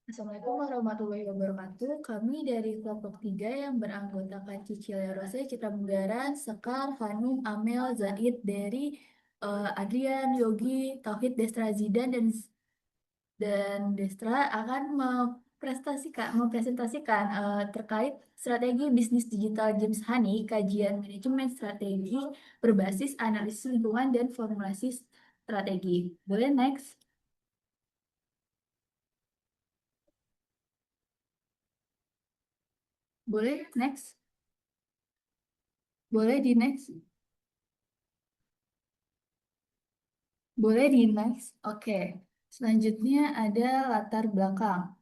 Assalamualaikum warahmatullahi wabarakatuh. Kami dari kelompok 3 yang beranggotakan Cicilia Rose, Citra Munggara, Sekar, Hanum, Amel, Zaid, dari Adrian, Yogi, Tauhid, Destra Zidan, dan Destra akan mempresentasikan terkait strategi bisnis digital James Honey, kajian manajemen strategi berbasis analisis lingkungan dan formulasi strategi. Boleh next? Boleh next? Boleh di next? Boleh di next? Oke. Selanjutnya ada latar belakang.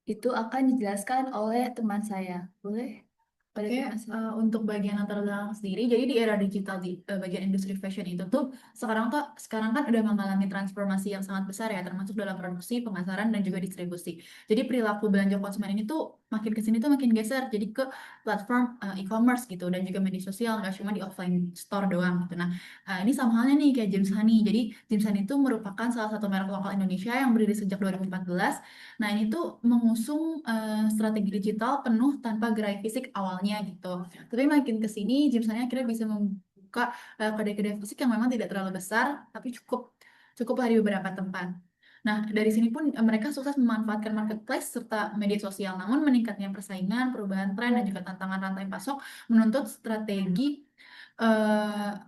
Itu akan dijelaskan oleh teman saya. Boleh? Pada Oke, teman saya. untuk bagian latar belakang sendiri, jadi di era digital di bagian industri fashion itu tuh sekarang kan udah mengalami transformasi yang sangat besar ya, termasuk dalam produksi, pemasaran dan juga distribusi. Jadi perilaku belanja konsumen ini tuh makin ke sini tuh makin geser jadi ke platform e-commerce gitu dan juga media sosial, nggak cuma di offline store doang gitu. Nah, ini sama halnya nih kayak James Honey. Jadi James Honey itu merupakan salah satu merek lokal Indonesia yang berdiri sejak 2014. Nah, ini tuh mengusung strategi digital penuh tanpa gerai fisik awalnya gitu. Tapi makin ke sini, Jameson akhirnya bisa membuka kedai-kedai fisik yang memang tidak terlalu besar, tapi cukup cukup lah di beberapa tempat. Nah, dari sini pun mereka sukses memanfaatkan marketplace serta media sosial. Namun meningkatnya persaingan, perubahan tren, dan juga tantangan rantai pasok menuntut strategi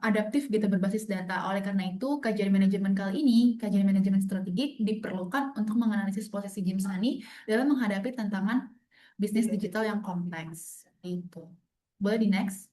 adaptif gitu berbasis data. Oleh karena itu, kajian manajemen strategik diperlukan untuk menganalisis posisi James Honey dalam menghadapi tantangan bisnis digital yang kompleks. Itu. Boleh di next?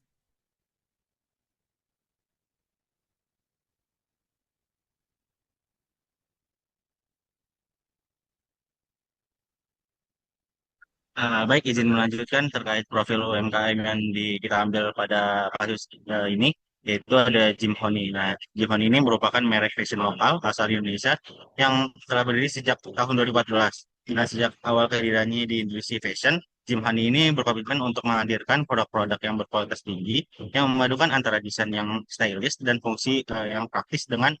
Baik, izin melanjutkan terkait profil UMKM yang kita ambil pada kasus ini, yaitu ada Jim Honey. Nah, Jim Honey ini merupakan merek fashion lokal asal Indonesia yang telah berdiri sejak tahun 2014. Nah, sejak awal kehadirannya di industri fashion, Jim Honey ini berkomitmen untuk menghadirkan produk-produk yang berkualitas tinggi, yang memadukan antara desain yang stylish dan fungsi yang praktis dengan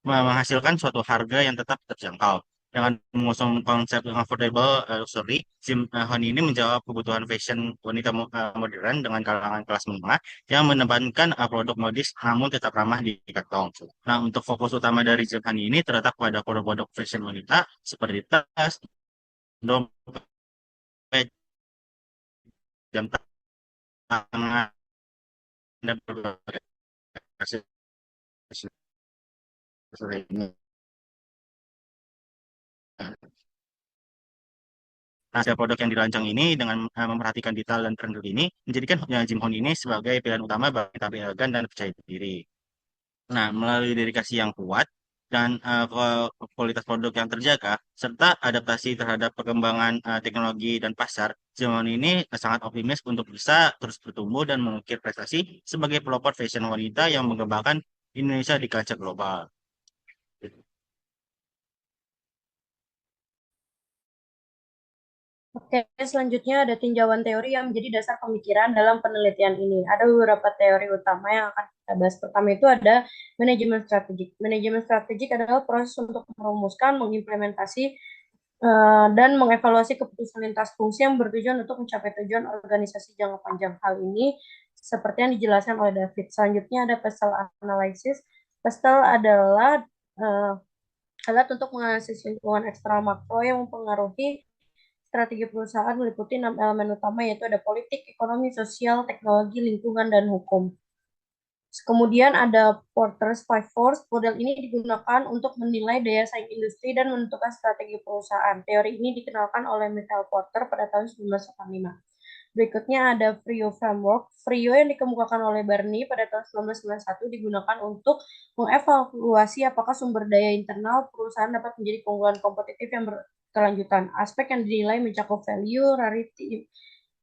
menghasilkan suatu harga yang tetap terjangkau. Dengan mengusung konsep yang affordable luxury, Honey ini menjawab kebutuhan fashion wanita modern dengan kalangan kelas menengah yang menempatkan produk modis namun tetap ramah di kantong. Nah, untuk fokus utama dari Jim Honey ini terletak pada produk-produk fashion wanita seperti tas, dompet, jam tangan, dan berbagai aksesoris lainnya. Nah, setiap produk yang dirancang ini dengan memperhatikan detail dan tren ini menjadikan Jim Hon ini sebagai pilihan utama bagi tampil elegan dan percaya diri. Nah, melalui dedikasi yang kuat dan kualitas produk yang terjaga, serta adaptasi terhadap perkembangan teknologi dan pasar, Jim Hon ini sangat optimis untuk bisa terus bertumbuh dan mengukir prestasi sebagai pelopor fashion wanita yang mengembangkan Indonesia di kancah global. Oke, selanjutnya ada tinjauan teori yang menjadi dasar pemikiran dalam penelitian ini. Ada beberapa teori utama yang akan kita bahas. Pertama itu ada manajemen strategik. Manajemen strategik adalah proses untuk merumuskan, mengimplementasi, dan mengevaluasi keputusan lintas fungsi yang bertujuan untuk mencapai tujuan organisasi jangka panjang. Hal ini seperti yang dijelaskan oleh David. Selanjutnya ada pestel analysis. Pestel adalah alat untuk menganalisis lingkungan eksternal makro yang mempengaruhi strategi perusahaan meliputi 6 elemen utama yaitu ada politik, ekonomi, sosial, teknologi, lingkungan, dan hukum. Kemudian ada Porter's Five Force. Model ini digunakan untuk menilai daya saing industri dan menentukan strategi perusahaan. Teori ini dikenalkan oleh Michael Porter pada tahun 1985. Berikutnya ada Frio Framework. Frio yang dikemukakan oleh Barney pada tahun 1991 digunakan untuk mengevaluasi apakah sumber daya internal perusahaan dapat menjadi keunggulan kompetitif yang berkelanjutan. Aspek yang dinilai mencakup value, rarity,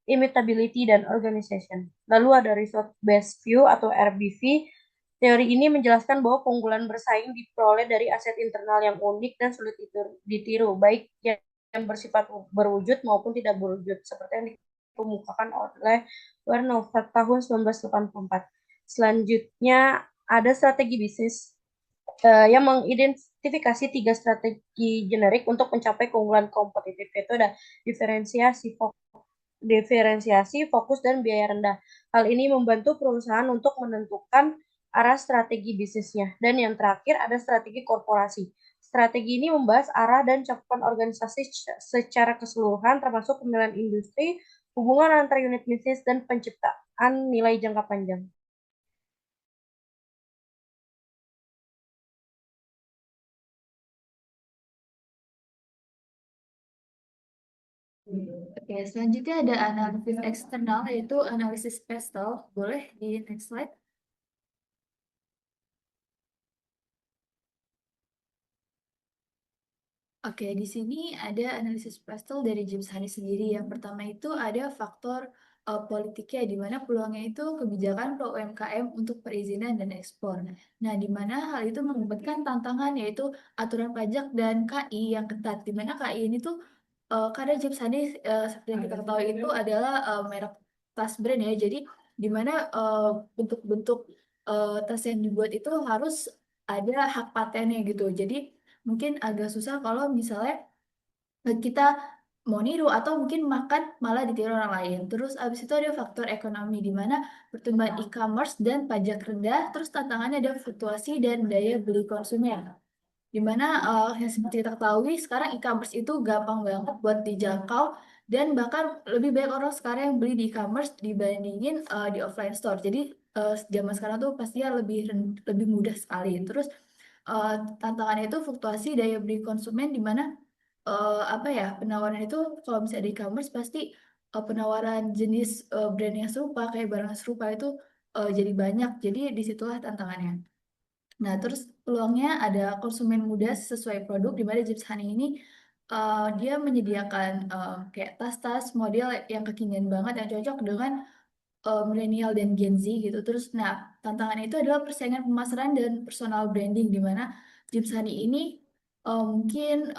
imitability, dan organization. Lalu ada result based view atau RBV. Teori ini menjelaskan bahwa keunggulan bersaing diperoleh dari aset internal yang unik dan sulit ditiru, baik yang bersifat berwujud maupun tidak berwujud, seperti yang dikemukakan oleh Warnow tahun 1984. Selanjutnya ada strategi bisnis yang mengidentifikasi 3 strategi generik untuk mencapai keunggulan kompetitif, yaitu ada diferensiasi, fokus, dan biaya rendah. Hal ini membantu perusahaan untuk menentukan arah strategi bisnisnya. Dan yang terakhir ada strategi korporasi. Strategi ini membahas arah dan cakupan organisasi secara keseluruhan, termasuk pemilihan industri, hubungan antar unit bisnis, dan penciptaan nilai jangka panjang. Oke, selanjutnya ada analisis eksternal, yaitu analisis pestel. Boleh di next slide. Oke, di sini ada analisis pestel dari James Honey sendiri. Yang pertama itu ada faktor politiknya, di mana peluangnya itu kebijakan pro UMKM untuk perizinan dan ekspor. Nah, di mana hal itu mengakibatkan tantangan, yaitu aturan pajak dan KI yang ketat. Di mana KI ini tuh karena James Honey seperti yang kita ketahui itu adalah merek tas brand ya. Jadi di mana bentuk-bentuk tas yang dibuat itu harus ada hak patennya gitu. Jadi mungkin agak susah kalau misalnya kita mau niru atau mungkin makan malah ditiru orang lain. Terus abis itu ada faktor ekonomi di mana pertumbuhan e-commerce dan pajak rendah. Terus tantangannya ada fluktuasi dan daya beli konsumen. Dimana yang seperti kita ketahui sekarang e-commerce itu gampang banget buat dijangkau dan bahkan lebih banyak orang sekarang yang beli di e-commerce dibandingin di offline store. Jadi zaman sekarang tuh pastinya lebih mudah sekali. Terus eh, tantangannya itu fluktuasi daya beli konsumen di mana apa ya, penawaran itu kalau misalnya di e-commerce pasti penawaran jenis brand yang serupa kayak barang serupa itu jadi banyak. Jadi disitulah tantangannya. Nah, terus peluangnya ada konsumen muda sesuai produk, di mana Jeeps Honey ini dia menyediakan kayak tas-tas model yang kekinian banget yang cocok dengan milenial dan Gen Z gitu. Terus, nah, tantangannya itu adalah persaingan pemasaran dan personal branding, di mana Jeeps Honey ini mungkin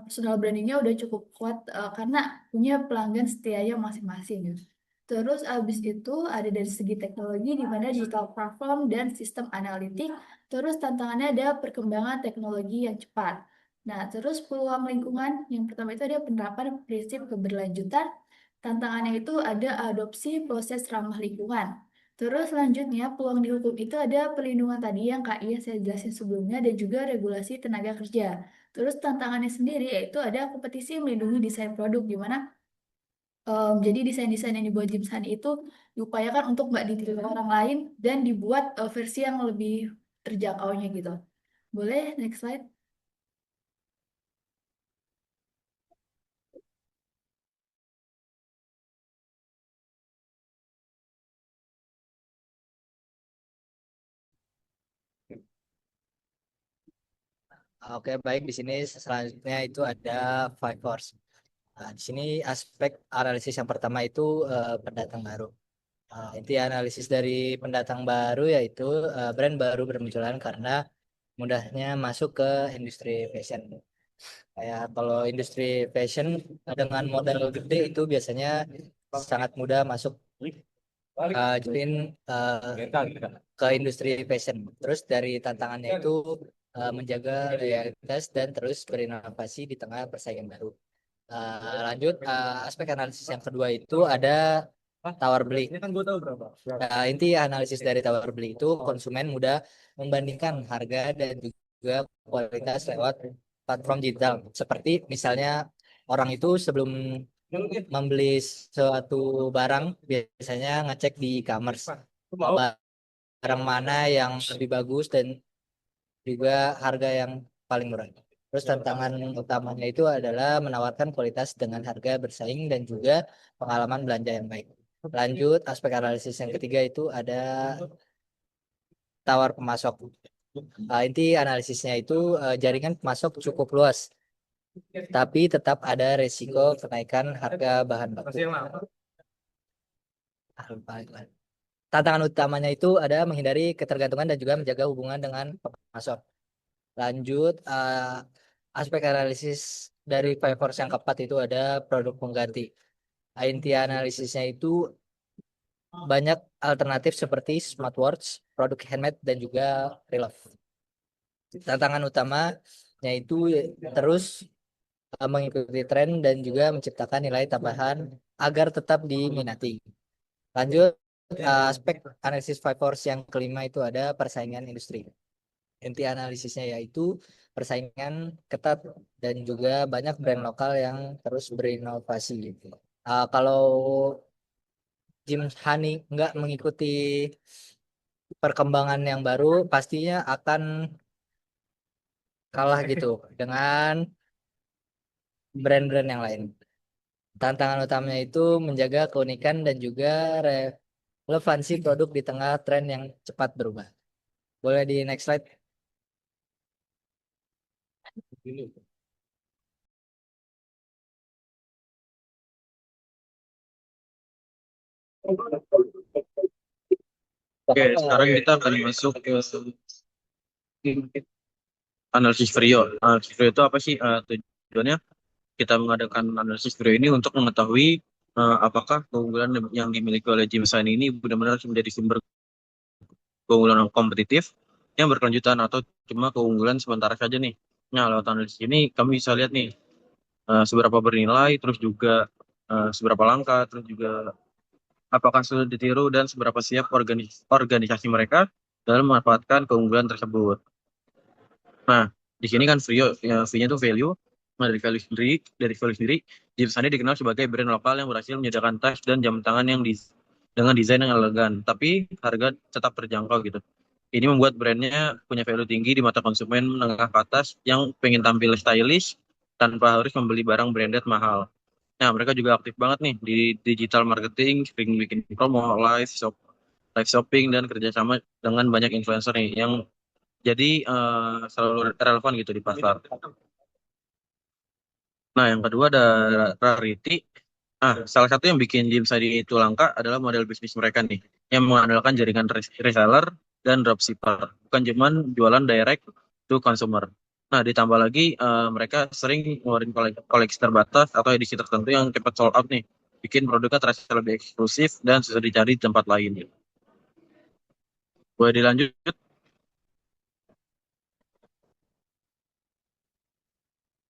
personal brandingnya udah cukup kuat karena punya pelanggan setianya masing-masing gitu. Terus abis itu ada dari segi teknologi, di mana digital platform dan sistem analitik. Terus tantangannya ada perkembangan teknologi yang cepat. Nah, terus peluang lingkungan yang pertama itu ada penerapan prinsip keberlanjutan. Tantangannya itu ada adopsi proses ramah lingkungan. Terus selanjutnya peluang di hukum itu ada perlindungan tadi yang KI yang saya jelasin sebelumnya dan juga regulasi tenaga kerja. Terus tantangannya sendiri yaitu ada kompetisi melindungi desain produk, di mana jadi desain-desain yang dibuat James Honey itu diupayakan untuk nggak ditiru orang lain dan dibuat versi yang lebih terjangkaunya gitu. Boleh next slide? Oke, baik. Di sini selanjutnya itu ada five force. Nah, di sini aspek analisis yang pertama itu pendatang baru. Inti analisis dari pendatang baru yaitu brand baru bermunculan karena mudahnya masuk ke industri fashion. Kayak kalau industri fashion dengan modal gede itu biasanya sangat mudah masuk join ke industri fashion. Terus dari tantangannya itu menjaga loyalitas dan terus berinovasi di tengah persaingan baru. Lanjut, aspek analisis yang kedua itu ada tawar beli. Inti analisis dari tawar beli itu konsumen mudah membandingkan harga dan juga kualitas lewat platform digital. Seperti misalnya orang itu sebelum membeli suatu barang biasanya ngecek di e-commerce barang mana yang lebih bagus dan juga harga yang paling murah. Terus tantangan utamanya itu adalah menawarkan kualitas dengan harga bersaing dan juga pengalaman belanja yang baik. Lanjut, aspek analisis yang ketiga itu ada tawar pemasok. Inti analisisnya itu jaringan pemasok cukup luas, tapi tetap ada resiko kenaikan harga bahan baku. Tantangan utamanya itu ada menghindari ketergantungan dan juga menjaga hubungan dengan pemasok. Lanjut, aspek analisis dari Fiverr yang keempat itu ada produk pengganti. Inti analisisnya itu banyak alternatif seperti smartwatch, produk handmade, dan juga pre-love. Tantangan utama yaitu terus mengikuti tren dan juga menciptakan nilai tambahan agar tetap diminati. Lanjut, aspek analisis five force yang kelima itu ada persaingan industri. Inti analisisnya yaitu persaingan ketat dan juga banyak brand lokal yang terus berinovasi gitu. Kalau Jim Hani nggak mengikuti perkembangan yang baru, pastinya akan kalah gitu dengan brand-brand yang lain. Tantangan utamanya itu menjaga keunikan dan juga relevansi produk di tengah tren yang cepat berubah. Boleh di next slide. Oke, sekarang kita akan masuk ke analisis Frio. Analisis Frio itu apa sih? Tujuannya kita mengadakan analisis Frio ini untuk mengetahui apakah keunggulan yang dimiliki oleh Jim Sane ini benar-benar menjadi sumber keunggulan yang kompetitif yang berkelanjutan atau cuma keunggulan sementara saja nih. Nah, lewat analisis ini kami bisa lihat nih seberapa bernilai, terus juga seberapa langka, terus juga apakah sulit ditiru dan seberapa siap organisasi mereka dalam memanfaatkan keunggulan tersebut. Nah, di sini kan V-nya itu value. Nah, dari value sendiri, Jim Sane dikenal sebagai brand lokal yang berhasil menyediakan tas dan jam tangan yang dengan desain yang elegan, tapi harga tetap terjangkau gitu. Ini membuat brandnya punya value tinggi di mata konsumen menengah ke atas yang pengen tampil stylish tanpa harus membeli barang branded mahal. Nah, mereka juga aktif banget nih di digital marketing, sering bikin promo, live shopping, dan kerjasama dengan banyak influencer nih yang jadi selalu relevan gitu di pasar. Nah, yang kedua ada Rarity. Salah satu yang bikin Jim Sadi itu langka adalah model bisnis mereka nih, yang mengandalkan jaringan reseller dan dropshipper, bukan cuma jualan direct to consumer. Nah, ditambah lagi mereka sering ngeluarin koleksi terbatas atau edisi tertentu yang cepat sold out nih, bikin produknya terasa lebih eksklusif dan susah dicari di tempat lain. Boleh dilanjut?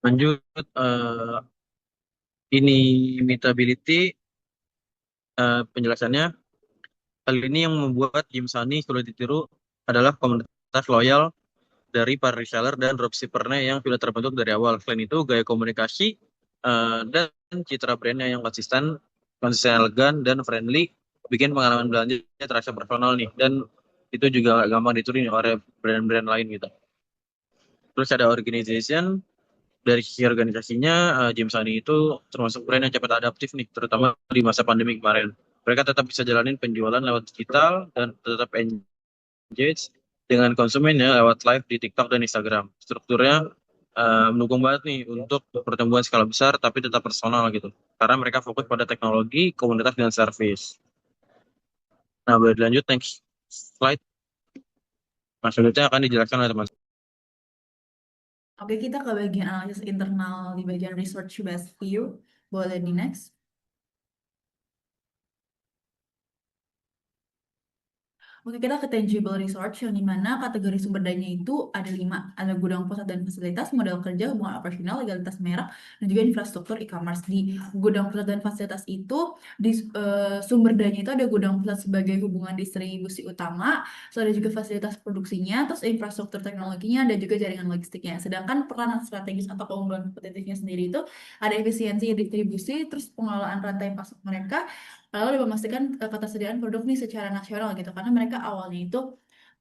Lanjut, ini imitability, penjelasannya. Hal ini yang membuat Jim Sani sulit ditiru adalah komunitas loyal dari para reseller dan dropshippernya yang sudah terbentuk dari awal. Selain itu, gaya komunikasi dan citra brandnya yang konsisten elegan dan friendly, bikin pengalaman belanja terasa personal nih. Dan itu juga gak gampang ditiru oleh brand-brand lain gitu. Terus ada organization. Dari sisi organisasinya, Jim Sani itu termasuk brand yang cepat adaptif nih, terutama di masa pandemi kemarin. Mereka tetap bisa jalanin penjualan lewat digital dan tetap engage dengan konsumen ya lewat live di TikTok dan Instagram. Strukturnya mendukung banget nih untuk pertumbuhan skala besar tapi tetap personal gitu. Karena mereka fokus pada teknologi, komunitas, dan service. Nah, boleh dilanjut next slide. Nah, selanjutnya akan dijelaskan oleh teman. Oke, kita ke bagian analisis internal di bagian research based view. Boleh di next. Oke, kita ke tangible research yang dimana kategori sumber dayanya itu ada 5. Ada gudang pusat dan fasilitas, modal kerja, hubungan operasional, legalitas merek, dan juga infrastruktur e-commerce. Di gudang pusat dan fasilitas itu, di sumber dayanya itu ada gudang pusat sebagai hubungan distribusi utama, terus ada juga fasilitas produksinya, terus infrastruktur teknologinya, dan juga jaringan logistiknya. Sedangkan peranan strategis atau keunggulan kompetitifnya sendiri itu ada efisiensi distribusi, terus pengelolaan rantai pasok mereka, lalu memastikan ketersediaan produk nih secara nasional gitu, karena mereka awalnya itu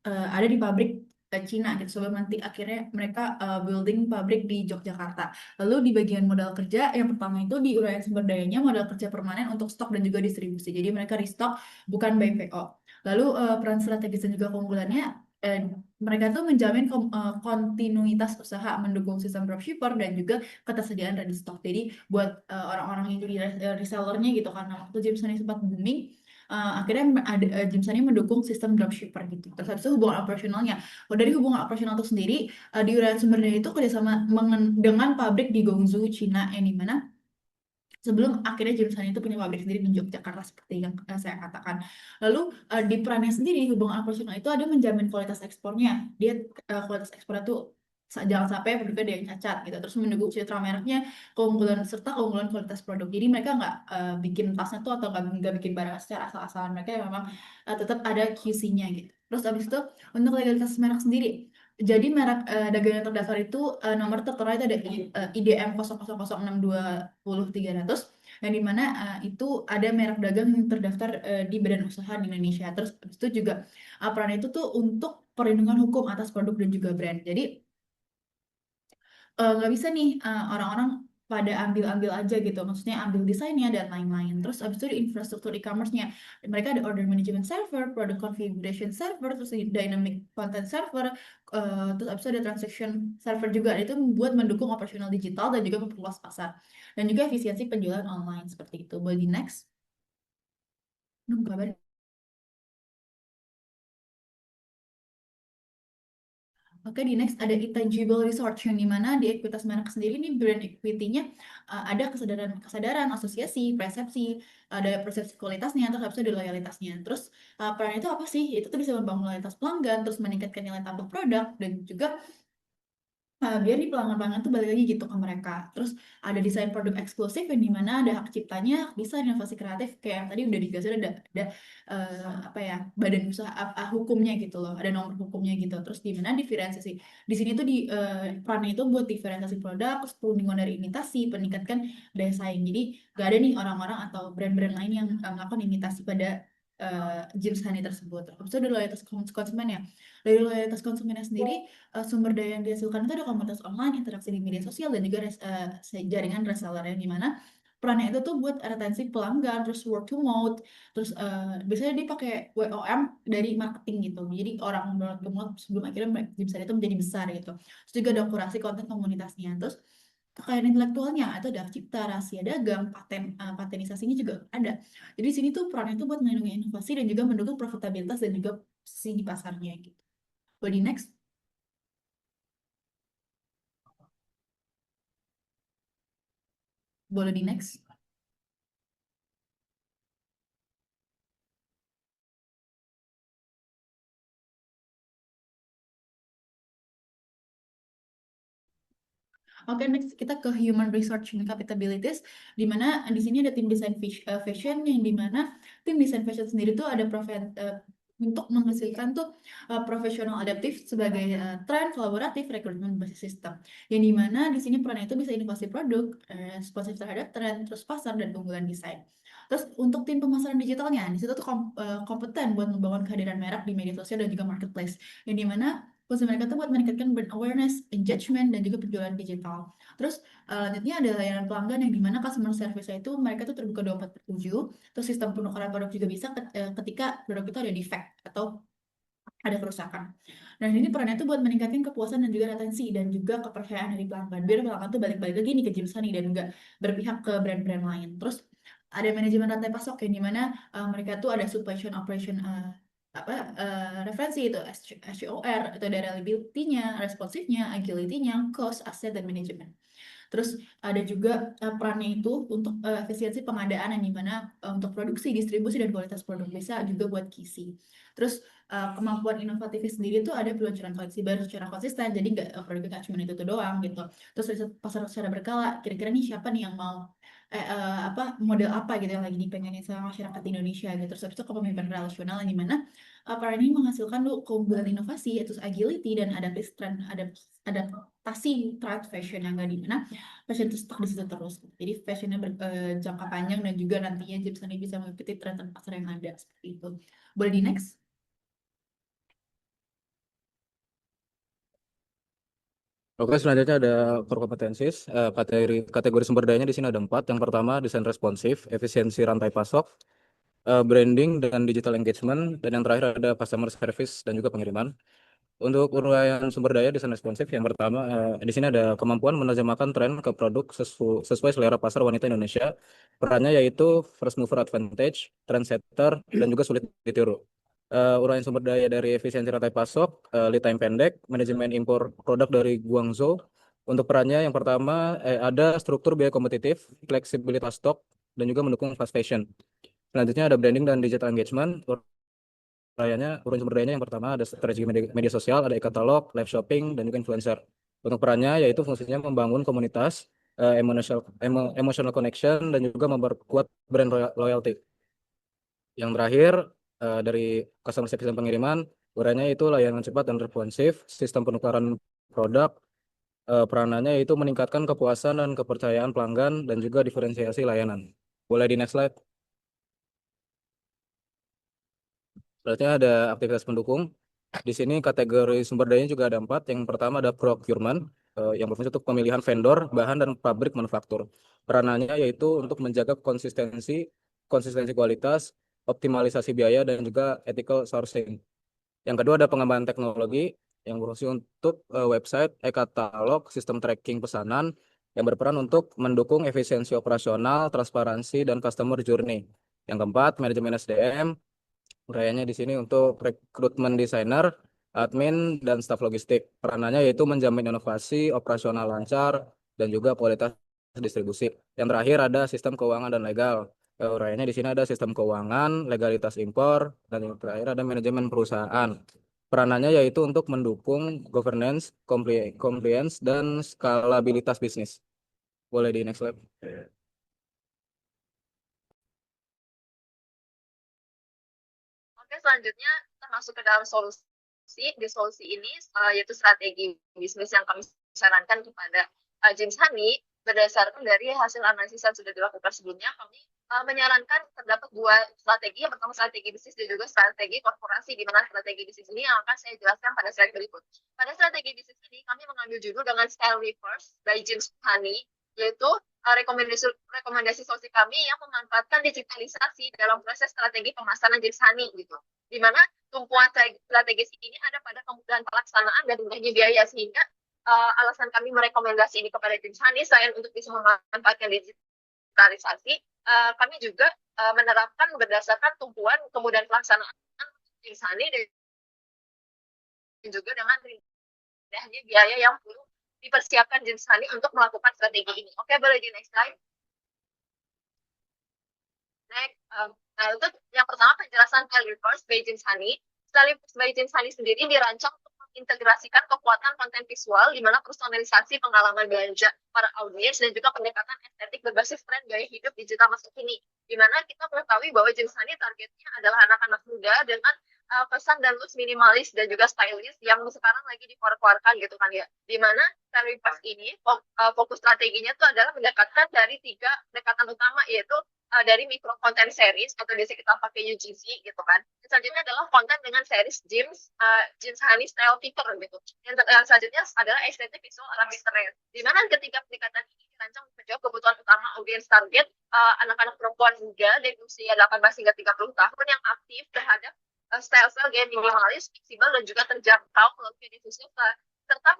ada di pabrik Cina gitu, sebelum nanti akhirnya mereka building pabrik di Yogyakarta. Lalu di bagian modal kerja yang pertama itu di uraian sumber dayanya modal kerja permanen untuk stok dan juga distribusi. Jadi mereka restock bukan by PO. Lalu peran strategis dan juga keunggulannya, mereka tuh menjamin kontinuitas usaha, mendukung sistem dropshipper dan juga ketersediaan ready stock. Jadi buat orang-orang yang jadi resellernya gitu, karena waktu James Sunny sempat booming, akhirnya ada James Sunny mendukung sistem dropshipper gitu. Terus habis itu hubungan operasionalnya. Dari hubungan operasional itu sendiri, di uraian sumber daya itu kerjasama dengan pabrik di Guangzhou, Cina, yang dimana sebelum akhirnya James Sunny itu punya pabrik sendiri di Yogyakarta seperti yang saya katakan. Lalu di perannya sendiri hubungan operasional itu ada menjamin kualitas ekspornya. Dia kualitas ekspor itu jangan sampai produknya ada yang cacat gitu. Terus mendukung citra mereknya, keunggulan serta keunggulan kualitas produk. Jadi mereka nggak bikin tasnya tuh atau nggak bikin barang secara asal-asalan. Mereka memang tetap ada QC-nya gitu. Terus abis itu untuk legalitas merek sendiri. Jadi merek dagang yang terdaftar itu nomor tertera itu ada IDM 000620 300 yang dimana itu ada merek dagang yang terdaftar di badan usaha di Indonesia. Terus habis itu juga peran itu tuh untuk perlindungan hukum atas produk dan juga brand. Jadi nggak bisa nih orang-orang pada ambil-ambil aja gitu. Maksudnya ambil desainnya dan lain-lain. Terus abis itu di infrastruktur e-commerce-nya. Mereka ada order management server, product configuration server, terus di dynamic content server, terus abis itu ada transaction server juga. Itu membuat mendukung operasional digital dan juga memperluas pasar. Dan juga efisiensi penjualan online seperti itu. Boleh di next? Nunggu kabar. Oke, di next ada intangible research yang dimana di ekuitas merek sendiri nih brand equity-nya ada kesadaran asosiasi, persepsi, ada persepsi kualitasnya, terus habis itu ada loyalitasnya. Terus peran itu apa sih? Itu tuh bisa membangun loyalitas pelanggan, terus meningkatkan nilai tambah produk, dan juga biar di pelanggan-pelanggan tuh balik lagi gitu ke mereka. Terus ada desain produk eksklusif yang dimana ada hak ciptanya, bisa inovasi kreatif kayak yang tadi udah dijelasin ada apa ya badan usaha hukumnya gitu loh, ada nomor hukumnya gitu. Terus di mana diferensiasi di sini tuh di perannya itu buat diferensiasi produk, terus perlindungan dari imitasi, meningkatkan daya saing. Jadi gak ada nih orang-orang atau brand-brand lain yang melakukan imitasi pada James Honey tersebut. Terus itu ada loyalitas konsumen ya. Dari loyalitas konsumennya sendiri sumber daya yang dihasilkan itu ada komunitas online, interaksi di media sosial, dan juga jaringan reseller yang dimana perannya itu tuh buat retensi pelanggan, terus word to mouth, terus biasanya dia pakai WOM dari marketing gitu. Jadi orang word to mouth sebelum akhirnya bisa itu menjadi besar gitu. Terus juga ada kurasi konten komunitasnya. Terus kekayaan intelektualnya itu ada hak cipta, rahasia dagang, patenisasinya juga ada. Jadi di sini tuh perannya itu buat melindungi inovasi dan juga mendukung profitabilitas dan juga posisi di pasarnya gitu. Boleh di next? Boleh di next? Oke, next kita ke human resource and capabilities, di mana di sini ada tim desain fashion yang di mana tim desain fashion sendiri tuh ada untuk menghasilkan tuh profesional adaptif sebagai tren kolaboratif rekrutmen basis sistem. Yang di mana di sini perannya itu bisa inovasi produk, responsif terhadap tren, terus pasar dan keunggulan desain. Terus untuk tim pemasaran digitalnya, di situ tuh kompeten buat membangun kehadiran merek di media sosial dan juga marketplace. Yang di mana fungsi mereka tuh buat meningkatkan brand awareness, engagement, dan juga penjualan digital. Terus lanjutnya ada layanan pelanggan yang dimana customer service itu mereka tuh terbuka 24/7. Terus sistem penukaran produk juga bisa ketika produk itu ada defect atau ada kerusakan. Nah, ini perannya tuh buat meningkatkan kepuasan dan juga retensi dan juga kepercayaan dari pelanggan. Biar pelanggan tuh balik-balik lagi nih ke James Honey dan juga berpihak ke brand-brand lain. Terus ada manajemen rantai pasok yang dimana mereka tuh ada supply chain operation referensi itu SCOR, itu ada reliability-nya, responsifnya, agility-nya, cost, asset, dan manajemen. Terus ada juga perannya itu untuk efisiensi pengadaan yang dimana untuk produksi, distribusi, dan kualitas produk bisa juga buat QC. Terus kemampuan inovatif sendiri itu ada peluncuran koleksi baru secara konsisten, jadi produknya nggak cuma itu doang gitu. Terus riset pasar secara berkala, kira-kira nih siapa nih yang mau model apa gitu yang lagi dipengenin sama masyarakat Indonesia gitu. Terus habis itu kepemimpinan relasional yang dimana peran ini menghasilkan keunggulan inovasi, yaitu agility dan adaptasi trend fashion yang gak dimana fashion itu stuck di situ terus. Jadi fashionnya jangka panjang dan juga nantinya James Honey bisa mengikuti tren pasar yang ada seperti itu. Boleh di next? Oke, selanjutnya ada core competencies. Kategori sumber dayanya di sini ada 4. Yang pertama, desain responsif, efisiensi rantai pasok, branding dan digital engagement, dan yang terakhir ada customer service dan juga pengiriman. Untuk uraian sumber daya desain responsif, yang pertama, di sini ada kemampuan menerjemahkan tren ke produk sesuai selera pasar wanita Indonesia. Perannya yaitu first mover advantage, trendsetter, dan juga sulit ditiru. Uraian sumber daya dari efisiensi rantai pasok, lead time pendek, manajemen impor produk dari Guangzhou. Untuk perannya yang pertama ada struktur biaya kompetitif, fleksibilitas stok, dan juga mendukung fast fashion. Selanjutnya ada branding dan digital engagement. Uraian sumber dayanya yang pertama ada strategi media sosial, ada e-katalog, live shopping, dan juga influencer. Untuk perannya yaitu fungsinya membangun komunitas, emotional connection, dan juga memperkuat brand loyalty. Yang terakhir, dari customer service dan pengiriman, uraiannya itu layanan cepat dan responsif, sistem penukaran produk, peranannya yaitu meningkatkan kepuasan dan kepercayaan pelanggan dan juga diferensiasi layanan. Boleh di next slide. Berarti ada aktivitas pendukung. Di sini kategori sumber dayanya juga ada 4. Yang pertama ada procurement, yang berfungsi untuk pemilihan vendor, bahan, dan pabrik manufaktur. Peranannya yaitu untuk menjaga konsistensi kualitas, optimalisasi biaya, dan juga ethical sourcing. Yang kedua ada pengembangan teknologi yang berfungsi untuk website, e-katalog, sistem tracking pesanan yang berperan untuk mendukung efisiensi operasional, transparansi, dan customer journey. Yang keempat, manajemen SDM. Uraiannya di sini untuk rekrutmen desainer, admin, dan staf logistik. Peranannya yaitu menjamin inovasi, operasional lancar, dan juga kualitas distribusi. Yang terakhir ada sistem keuangan dan legal. Uraiannya di sini ada sistem keuangan, legalitas impor, dan yang terakhir ada manajemen perusahaan. Peranannya yaitu untuk mendukung governance, compliance, dan skalabilitas bisnis. Boleh di next slide. Oke, selanjutnya kita masuk ke dalam solusi. Di solusi ini yaitu strategi bisnis yang kami sarankan kepada James Honey berdasarkan dari hasil analisis yang sudah dilakukan sebelumnya. Kami menyarankan terdapat 2 strategi. Yang pertama strategi bisnis dan juga strategi korporasi, di mana strategi bisnis ini yang akan saya jelaskan pada slide berikut. Pada strategi bisnis ini kami mengambil judul dengan Style Reverse by James Honey, yaitu rekomendasi solusi kami yang memanfaatkan digitalisasi dalam proses strategi pemasaran James Honey gitu. Di mana tumpuan strategis ini ada pada kemudahan pelaksanaan dan mudahnya biaya, sehingga alasan kami merekomendasi ini kepada James Honey selain untuk bisa memanfaatkan digitalisasi, kami juga menerapkan berdasarkan tumpuan kemudahan pelaksanaan James Honey dan juga dengan rendahnya biaya yang perlu dipersiapkan James Honey untuk melakukan strategi ini. Oke, boleh di next slide. Next, nah untuk yang pertama penjelasan Style Reverse by James Honey. Style Reverse by James Honey sendiri dirancang untuk mengintegrasikan kekuatan konten visual, di mana personalisasi pengalaman belanja para audiens dan juga pendekatan estetik berbasis tren gaya hidup digital masa kini. Di mana kita mengetahui bahwa James Honey targetnya adalah anak-anak muda dengan pesan dan looks minimalis dan juga stylish yang sekarang lagi dikeluarkan gitu kan ya. Di mana Style Reverse ini fokus strateginya itu adalah mendekatkan dari 3 pendekatan utama, yaitu dari micro content series atau biasa kita pakai UGC gitu kan. Selanjutnya adalah konten dengan series James Honey Style Picker gitu. Yang selanjutnya adalah estetik visual ala Mr. Red. Di mana ketiga pendekatan ini dirancang menjawab kebutuhan utama audiens target anak-anak perempuan muda dari usia 18 hingga 30 tahun yang aktif terhadap style-style gaya minimalis, fleksibel, dan juga terjangkau melalui difusi serta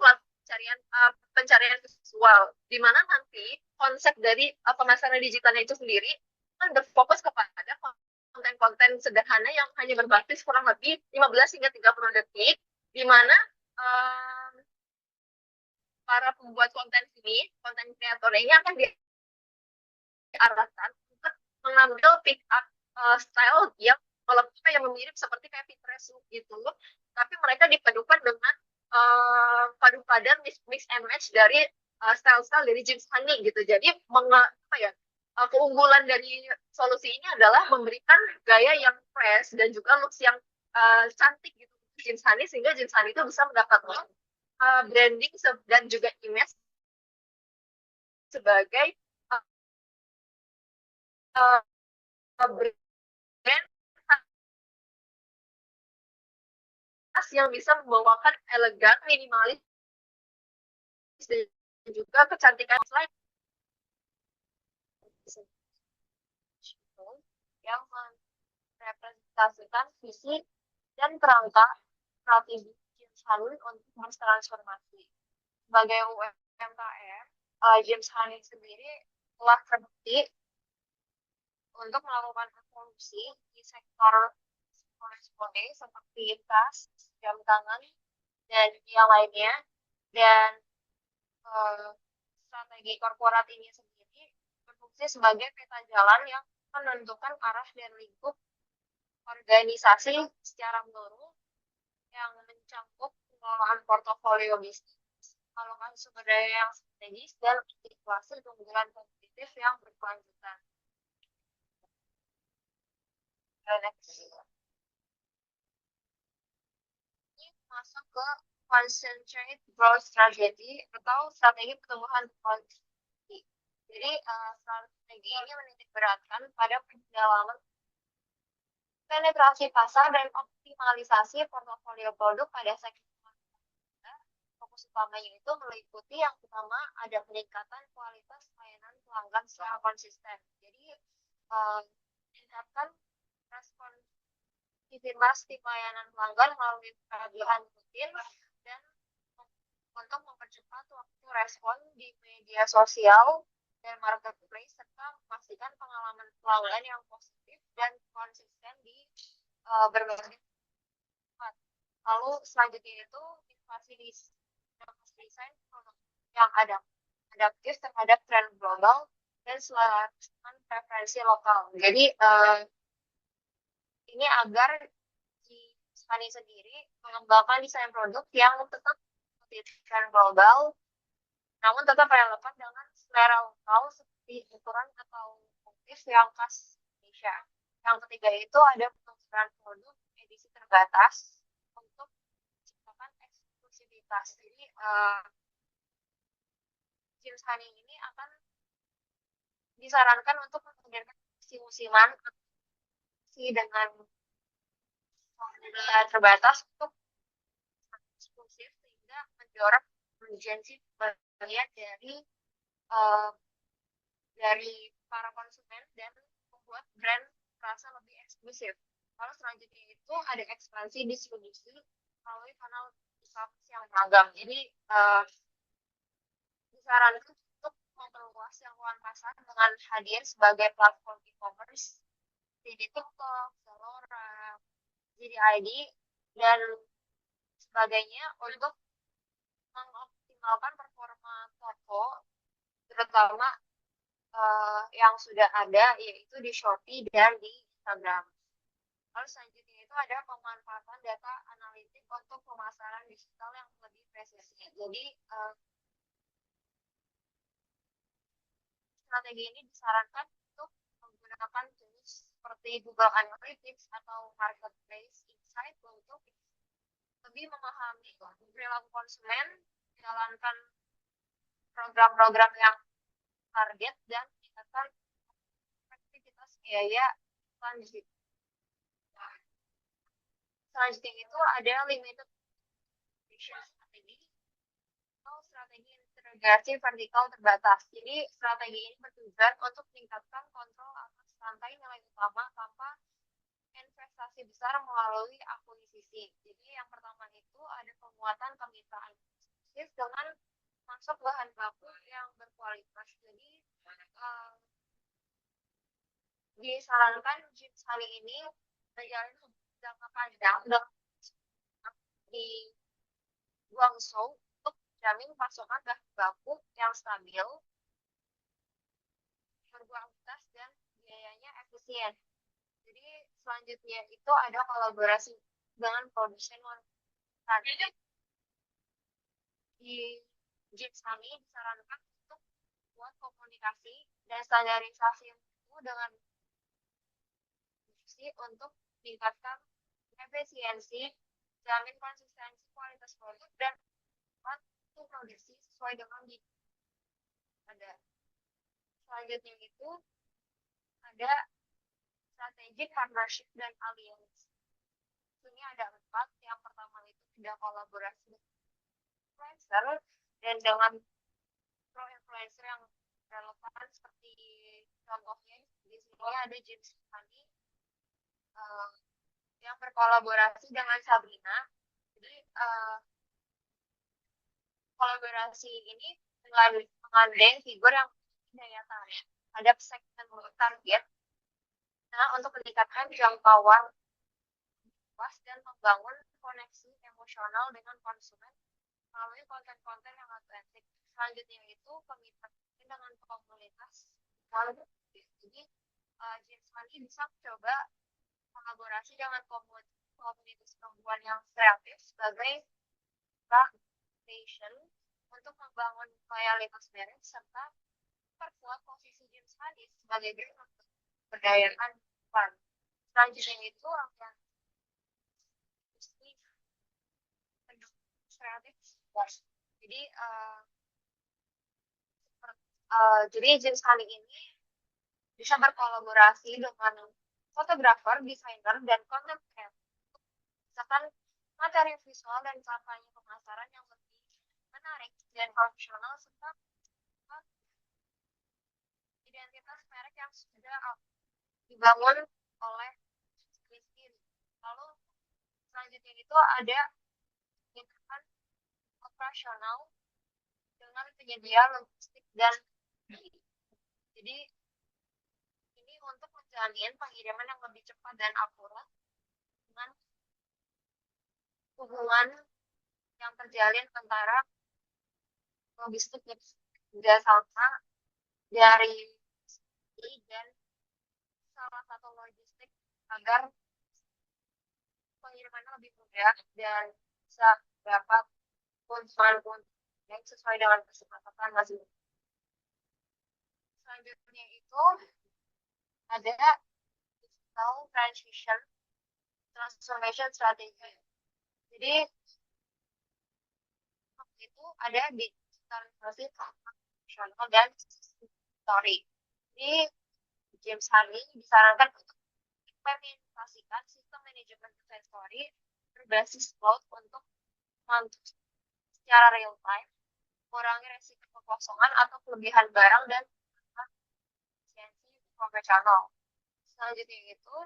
pencarian visual, di mana nanti konsep dari pemasaran digitalnya itu sendiri kan berfokus kepada konten-konten sederhana yang hanya berbasis kurang lebih 15 hingga 30 detik, di mana para pembuat konten ini, konten kreator ini akan diarahkan untuk mengambil pick up style yang mirip seperti kayak Pinterest gitu, tapi mereka dipadukan dengan padu-padan mix and match dari style-style dari James Honey gitu. Jadi keunggulan dari solusi ini adalah memberikan gaya yang fresh dan juga looks yang cantik gitu James Honey, sehingga James Honey itu bisa mendapatkan branding dan juga image sebagai brand yang bisa membawakan elegan, minimalis, dan juga kecantikan slide yang merepresentasikan visi dan kerangka strategi James Honey untuk bertransformasi. Sebagai UMKM, James Honey sendiri telah terbukti untuk melakukan revolusi di sektor koresponden seperti tas, jam tangan, dan yang lainnya. Dan strategi korporat ini sendiri berfungsi sebagai peta jalan yang menentukan arah dan lingkup organisasi secara menyeluruh yang mencakup pengelolaan portofolio bisnis, alokasi sumber daya yang strategis, dan artikulasi keunggulan kompetitif yang berkelanjutan. Next. Ini masuk ke concentrate growth strategy atau strategi pertumbuhan konsumsi. Jadi strategi ini menitik beratkan pada pendalaman penetrasi pasar dan optimalisasi portofolio produk pada segmen konsumen. Fokus utamanya itu meliputi yang pertama ada peningkatan kualitas layanan pelanggan secara konsisten. Jadi meningkatkan responsivitas layanan pelanggan melalui peragaan rutin dan untuk mempercepat waktu respon di media sosial dan marketplace serta memastikan pengalaman pelanggan yang positif dan konsisten di berbagai tempat. Lalu selanjutnya itu inovasi desain produk yang adaptif terhadap tren global dan selaras dengan preferensi lokal. Jadi ini agar di Sani sendiri mengembangkan desain produk yang tetap mengikuti tren global, namun tetap relevan dengan selera lokal seperti ukuran atau motif yang khas Indonesia. Yang ketiga itu ada peluncuran produk edisi terbatas untuk menciptakan eksklusivitas. Jadi jeans Honey ini akan disarankan untuk menghadirkan musiman dengan formula terbatas untuk eksklusif sehingga mendorong urgensi bagian dari para konsumen dan membuat brand merasa lebih eksklusif. Lalu selanjutnya itu ada ekspansi distribusi melalui kanal e-commerce yang beragam. Jadi disarankan untuk memperluas jangkauan pasar dengan hadir sebagai platform e-commerce di TikTok, Zalora, JDID, dan sebagainya untuk mengoptimalkan performa toko, terutama yang sudah ada yaitu di Shopee dan di Instagram. Lalu selanjutnya itu ada pemanfaatan data analitik untuk pemasaran digital yang lebih presisi. Jadi strategi ini disarankan untuk menggunakan tools seperti Google Analytics atau Marketplace Insight untuk lebih memahami perilaku konsumen, menjalankan program-program yang target dan meningkatkan efektivitas biaya iklan di situ. Selanjutnya itu ada limited strategi atau strategi integrasi vertikal terbatas. Jadi strategi ini bertujuan untuk meningkatkan kontrol atas rantai nilai utama tanpa investasi besar melalui akuisisi. Jadi yang pertama itu ada penguatan kemitraan eksklusif dengan masuk bahan baku yang berkualitas. Jadi disarankan jeans kali ini menjalin jangka panjang di Guangzhou untuk menjamin pasokan bahan baku yang stabil, berkualitas dan biayanya efisien. Jadi selanjutnya itu ada kolaborasi dengan produsen wanita. Di jeans kami disarankan untuk buat komunikasi dan standarisasi itu dengan untuk meningkatkan efisiensi, jamin konsistensi kualitas produk dan waktu produksi sesuai dengan ada. Selanjutnya itu ada strategic partnership dan alliance. Ini ada 4. Yang pertama itu tidak kolaborasi dengan influencer dan dengan pro-influencer yang relevan seperti contohnya di sini ada James Honey yang berkolaborasi dengan Sabrina. Jadi kolaborasi ini mengandeng figur yang daya tarik terhadap segmen target. Nah, untuk meningkatkan jangkauan luas dan membangun koneksi emosional dengan konsumen melalui konten-konten yang otentik. Selanjutnya itu komitmen dengan komunitas. Jadi Jeans Honey bisa coba kolaborasi dengan komunitas perempuan yang kreatif sebagai fashion untuk membangun loyalitas merek serta perkuat posisi James Honey sebagai brand untuk pemberdayaan perempuan. Selanjutnya itu akan kreatif. Jadi jadi James Honey ini bisa berkolaborasi dengan fotografer, desainer, dan content creator. Misalkan materi visual dan kampanye pemasaran yang lebih menarik dan profesional serta identitas merek yang sudah dibangun oleh Christine. Lalu selanjutnya itu ada tindakan operasional dengan penyedia logistik dan jadi ini untuk menjalin pengiriman yang lebih cepat dan akurat dengan hubungan yang terjalin antara logistik kerjasama dari dan salah satu logistik agar pengirimannya lebih mudah dan bisa dapat keuntungan yang sesuai dengan kesepakatan masing-masing. Selanjutnya itu ada digital transformation strategy. Jadi itu ada digitalisasi transformational dan story. Jadi James Honey disarankan untuk implementasikan sistem manajemen inventory berbasis cloud untuk memantau secara real time, mengurangi resiko kekosongan atau kelebihan barang dan efisiensi profesional. Selanjutnya itu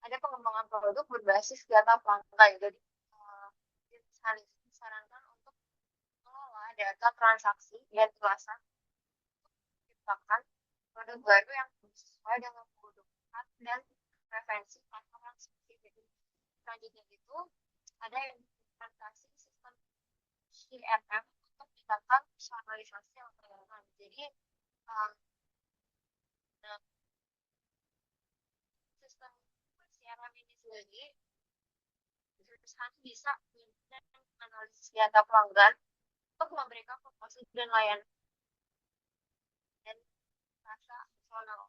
ada pengembangan produk berbasis data pelanggan. Jadi James Honey disarankan untuk mengelola data transaksi dan kelasan menciptakan produk baru yang sesuai dengan kebutuhan dan preferensi pasar yang spesifik. Selanjutnya itu ada implementasi sistem CRM untuk meningkatkan personalisasi layanan. Jadi sistem CRM ini sendiri bisa menganalisis data pelanggan untuk memberikan promosi dan layanan dan rasa personal.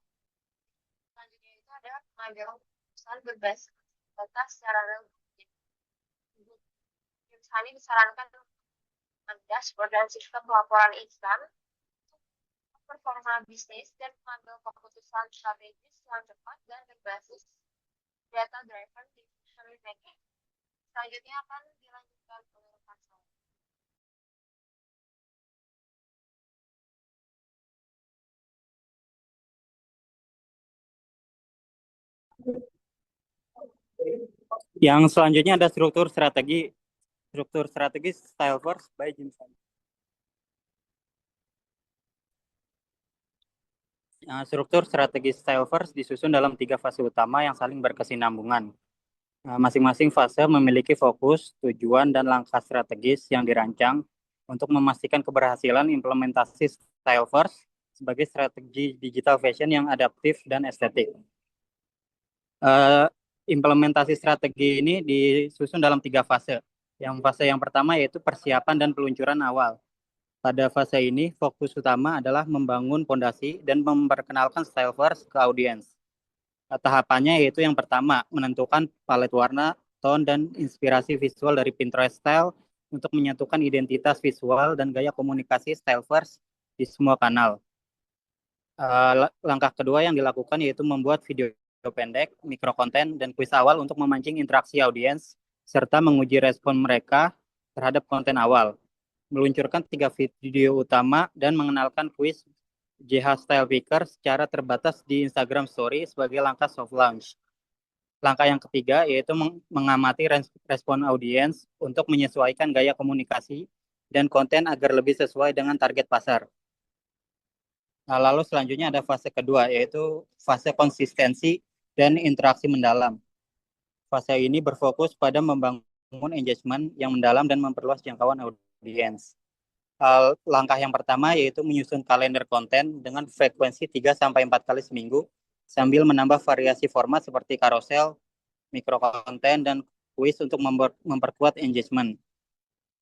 Selanjutnya itu ada pengambilan keputusan berbasis data secara real. James Honey disarankan dengan dashboard dan sistem pelaporan instan untuk performa bisnis dan mengambil keputusan strategis yang cepat dan berbasis data driven decision making. Selanjutnya akan dilanjutkan oleh Pasal. Yang selanjutnya ada struktur strategi Style Force by James Honey. Struktur strategi Style Force disusun dalam 3 fase utama yang saling berkesinambungan. Masing-masing fase memiliki fokus, tujuan, dan langkah strategis yang dirancang untuk memastikan keberhasilan implementasi Style Force sebagai strategi digital fashion yang adaptif dan estetik. Implementasi strategi ini disusun dalam 3 fase. Fase yang pertama yaitu persiapan dan peluncuran awal. Pada fase ini, fokus utama adalah membangun fondasi dan memperkenalkan Style Force ke audiens. Tahapannya yaitu yang pertama, menentukan palet warna, tone, dan inspirasi visual dari Pinterest Style untuk menyatukan identitas visual dan gaya komunikasi Style Force di semua kanal. Langkah kedua yang dilakukan yaitu membuat video pendek, mikrokonten, dan kuis awal untuk memancing interaksi audiens, serta menguji respon mereka terhadap konten awal. Meluncurkan 3 video utama dan mengenalkan kuis JH Style Picker secara terbatas di Instagram Story sebagai langkah soft launch. Langkah yang ketiga yaitu mengamati respon audiens untuk menyesuaikan gaya komunikasi dan konten agar lebih sesuai dengan target pasar. Lalu selanjutnya ada fase kedua yaitu fase konsistensi dan interaksi mendalam. Fase ini berfokus pada membangun engagement yang mendalam dan memperluas jangkauan audiens. Langkah yang pertama yaitu menyusun kalender konten dengan frekuensi 3-4 kali seminggu sambil menambah variasi format seperti carousel, mikrokonten, dan kuis untuk memperkuat engagement.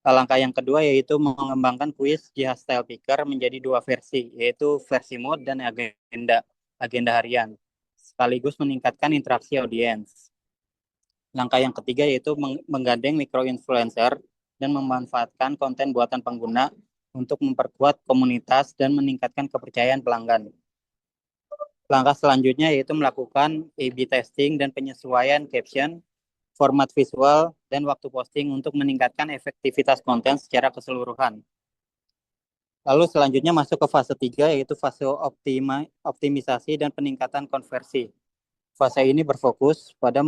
Langkah yang kedua yaitu mengembangkan kuis GH Style Picker menjadi dua versi, yaitu versi mood dan agenda harian, sekaligus meningkatkan interaksi audiens. Langkah yang ketiga yaitu menggandeng micro-influencer dan memanfaatkan konten buatan pengguna untuk memperkuat komunitas dan meningkatkan kepercayaan pelanggan. Langkah selanjutnya yaitu melakukan A/B testing dan penyesuaian caption, format visual, dan waktu posting untuk meningkatkan efektivitas konten secara keseluruhan. Lalu selanjutnya masuk ke fase 3 yaitu fase optimisasi dan peningkatan konversi. Fase ini berfokus pada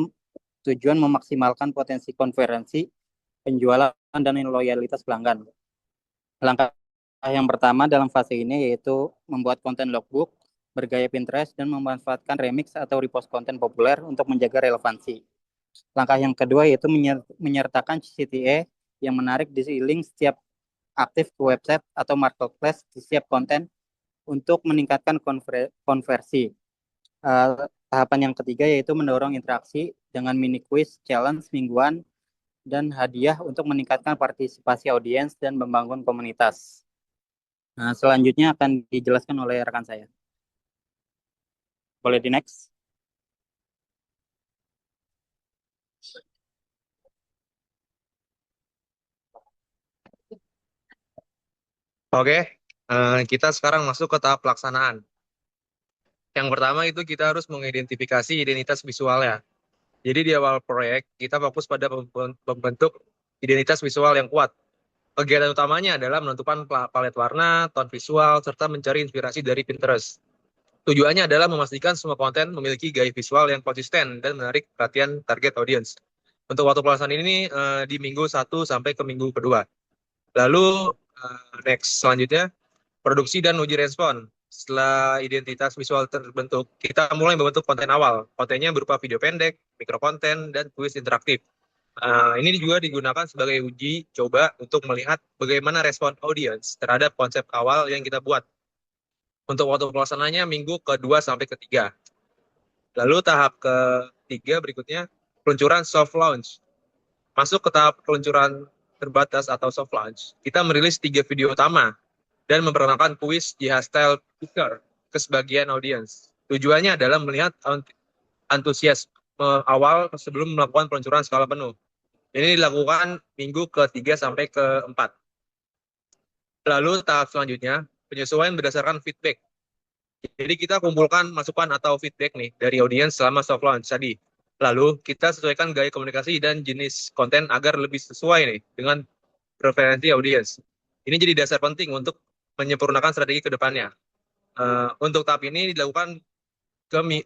tujuan memaksimalkan potensi konversi, penjualan, dan loyalitas pelanggan. Langkah yang pertama dalam fase ini yaitu membuat konten logbook bergaya Pinterest dan memanfaatkan remix atau repost konten populer untuk menjaga relevansi. Langkah yang kedua yaitu menyertakan CTA yang menarik di link setiap aktif ke website atau marketplace di setiap konten untuk meningkatkan konversi. Tahapan yang ketiga yaitu mendorong interaksi dengan mini quiz, challenge mingguan, dan hadiah untuk meningkatkan partisipasi audiens dan membangun komunitas. Nah, selanjutnya akan dijelaskan oleh rekan saya. Boleh di next? Oke, kita sekarang masuk ke tahap pelaksanaan. Yang pertama itu kita harus mengidentifikasi identitas visualnya. Jadi di awal proyek, kita fokus pada membentuk identitas visual yang kuat. Kegiatan utamanya adalah menentukan palet warna, tone visual, serta mencari inspirasi dari Pinterest. Tujuannya adalah memastikan semua konten memiliki gaya visual yang konsisten dan menarik perhatian target audience. Untuk waktu pelaksanaan ini di minggu 1 sampai ke minggu kedua. Lalu next selanjutnya, produksi dan uji respon. Setelah identitas visual terbentuk, kita mulai membentuk konten awal. Kontennya berupa video pendek, mikrokonten, dan kuis interaktif. Ini juga digunakan sebagai uji coba untuk melihat bagaimana respon audiens terhadap konsep awal yang kita buat. Untuk waktu pelaksanaannya minggu kedua sampai ketiga. Lalu tahap ketiga berikutnya, peluncuran soft launch. Masuk ke tahap peluncuran terbatas atau soft launch, kita merilis 3 video utama dan memperkenalkan kuis GH Style Picker ke sebagian audiens. Tujuannya adalah melihat antusias awal sebelum melakukan peluncuran skala penuh. Ini dilakukan minggu ke-3 sampai ke-4. Lalu tahap selanjutnya, penyesuaian berdasarkan feedback. Jadi kita kumpulkan masukan atau feedback nih dari audiens selama soft launch tadi. Lalu kita sesuaikan gaya komunikasi dan jenis konten agar lebih sesuai nih dengan preferensi audiens. Ini jadi dasar penting untuk menyempurnakan strategi ke depannya. Untuk tahap ini dilakukan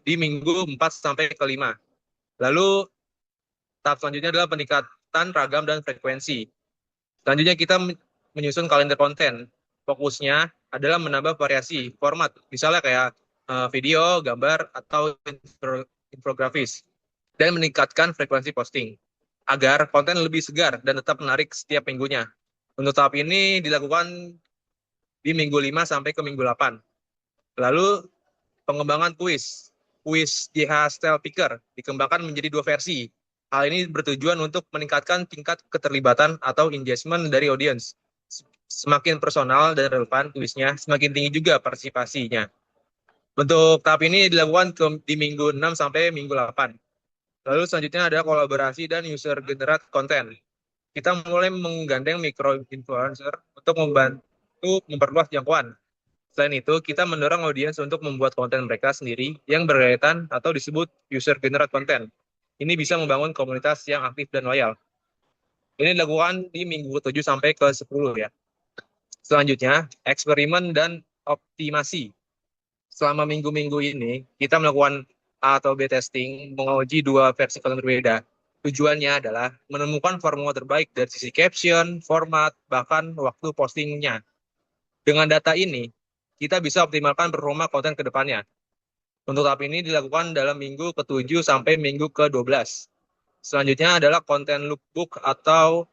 di minggu 4 sampai ke 5. Lalu tahap selanjutnya adalah peningkatan ragam dan frekuensi. Selanjutnya kita menyusun kalender konten. Fokusnya adalah menambah variasi format, misalnya kayak video, gambar, atau infografis, dan meningkatkan frekuensi posting agar konten lebih segar dan tetap menarik setiap minggunya. Untuk tahap ini dilakukan di minggu 5 sampai ke minggu 8. Lalu pengembangan kuis. Kuis GH Style Picker dikembangkan menjadi 2 versi. Hal ini bertujuan untuk meningkatkan tingkat keterlibatan atau engagement dari audiens. Semakin personal dan relevan kuisnya, semakin tinggi juga partisipasinya. Untuk tahap ini dilakukan di minggu 6 sampai minggu 8. Lalu selanjutnya ada kolaborasi dan user generate content. Kita mulai menggandeng micro-influencer untuk membantu memperluas jangkauan. Selain itu, kita mendorong audiens untuk membuat konten mereka sendiri yang berkaitan atau disebut user generate content. Ini bisa membangun komunitas yang aktif dan loyal. Ini dilakukan di minggu ke-7 sampai ke-10 ya. Selanjutnya, eksperimen dan optimasi. Selama minggu-minggu ini, kita melakukan A atau B testing, menguji 2 versi konten berbeda. Tujuannya adalah menemukan formula terbaik dari sisi caption, format, bahkan waktu postingnya. Dengan data ini, kita bisa optimalkan performa konten ke depannya. Untuk tahap ini dilakukan dalam minggu ke-7 sampai minggu ke-12. Selanjutnya adalah konten lookbook atau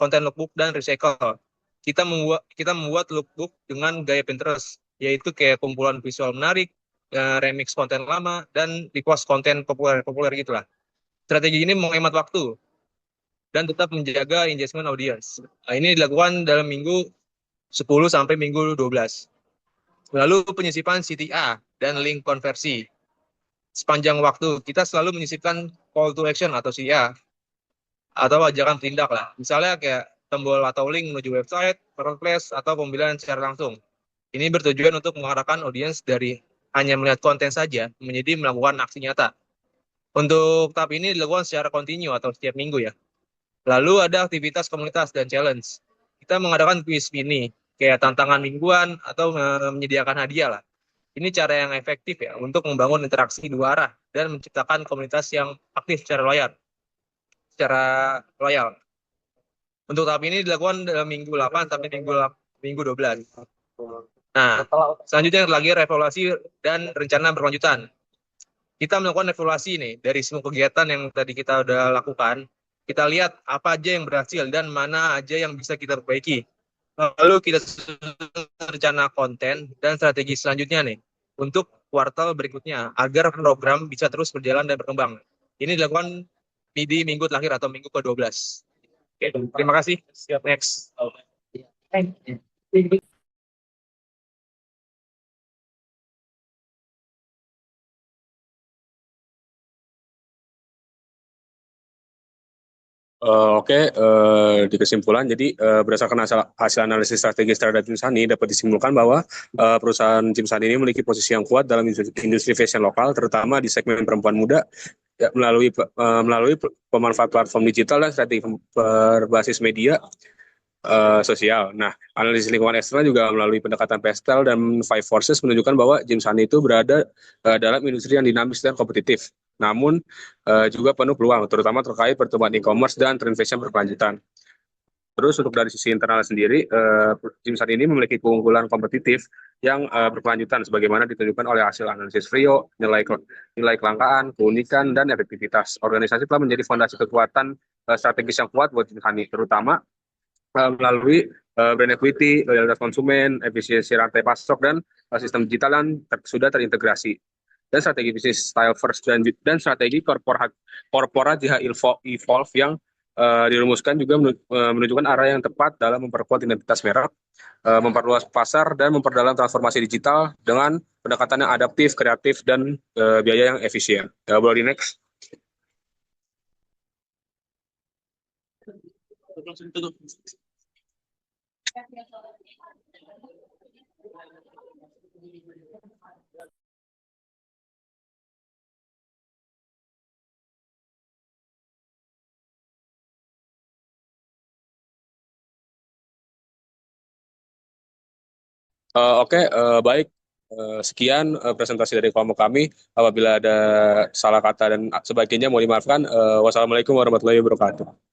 konten lookbook dan recycle. Kita membuat lookbook dengan gaya Pinterest, yaitu kayak kumpulan visual menarik, remix konten lama, dan repost konten populer gitulah. Strategi ini menghemat waktu dan tetap menjaga engagement audience. Nah, ini dilakukan dalam minggu 10 sampai minggu 12. Lalu penyisipan CTA dan link konversi. Sepanjang waktu kita selalu menyisipkan call to action atau CA atau ajakan tindak lah. Misalnya kayak tombol atau link menuju website, marketplace, atau pembelian secara langsung. Ini bertujuan untuk mengarahkan audiens dari hanya melihat konten saja menjadi melakukan aksi nyata. Untuk tahap ini dilakukan secara kontinu atau setiap minggu ya. Lalu ada aktivitas komunitas dan challenge. Kita mengadakan quiz mini, kayak tantangan mingguan atau menyediakan hadiah lah. Ini cara yang efektif ya untuk membangun interaksi dua arah dan menciptakan komunitas yang aktif secara loyal. Untuk tahap ini dilakukan dalam minggu 8 sampai minggu 12. Nah, selanjutnya lagi evaluasi dan rencana berkelanjutan. Kita melakukan evaluasi nih dari semua kegiatan yang tadi kita udah lakukan. Kita lihat apa aja yang berhasil dan mana aja yang bisa kita perbaiki. Lalu kita susun rencana konten dan strategi selanjutnya nih untuk kuartal berikutnya agar program bisa terus berjalan dan berkembang. Ini dilakukan di minggu terakhir atau minggu ke-12. Oke, terima kasih. Siap, next. Di kesimpulan, jadi berdasarkan hasil analisis strategi terhadap Jim Sunny dapat disimpulkan bahwa perusahaan Jim Sunny ini memiliki posisi yang kuat dalam industri fashion lokal, terutama di segmen perempuan muda, ya, melalui pemanfaat platform digital dan strategi berbasis media sosial. Nah, analisis lingkungan eksternal juga melalui pendekatan pastel dan five forces menunjukkan bahwa Jim Sunny itu berada dalam industri yang dinamis dan kompetitif. Namun juga penuh peluang, terutama terkait pertumbuhan e-commerce dan trend fashion berkelanjutan. Terus untuk dari sisi internal sendiri, Jim Sunny ini memiliki keunggulan kompetitif yang berkelanjutan sebagaimana ditunjukkan oleh hasil analisis Frio, nilai kelangkaan, keunikan, dan efektivitas. Organisasi telah menjadi fondasi kekuatan strategis yang kuat buat Jim Sunny, terutama melalui brand equity, loyalitas konsumen, efisiensi rantai pasok, dan sistem digital yang sudah terintegrasi. Dan strategi bisnis style first dan strategi korporat JH Evolve yang dirumuskan juga menunjukkan arah yang tepat dalam memperkuat identitas merek, memperluas pasar, dan memperdalam transformasi digital dengan pendekatan yang adaptif, kreatif, dan biaya yang efisien. Boleh di next. Baik. Sekian presentasi dari kelompok kami. Apabila ada salah kata dan sebagainya, mohon dimaafkan. Wassalamualaikum warahmatullahi wabarakatuh.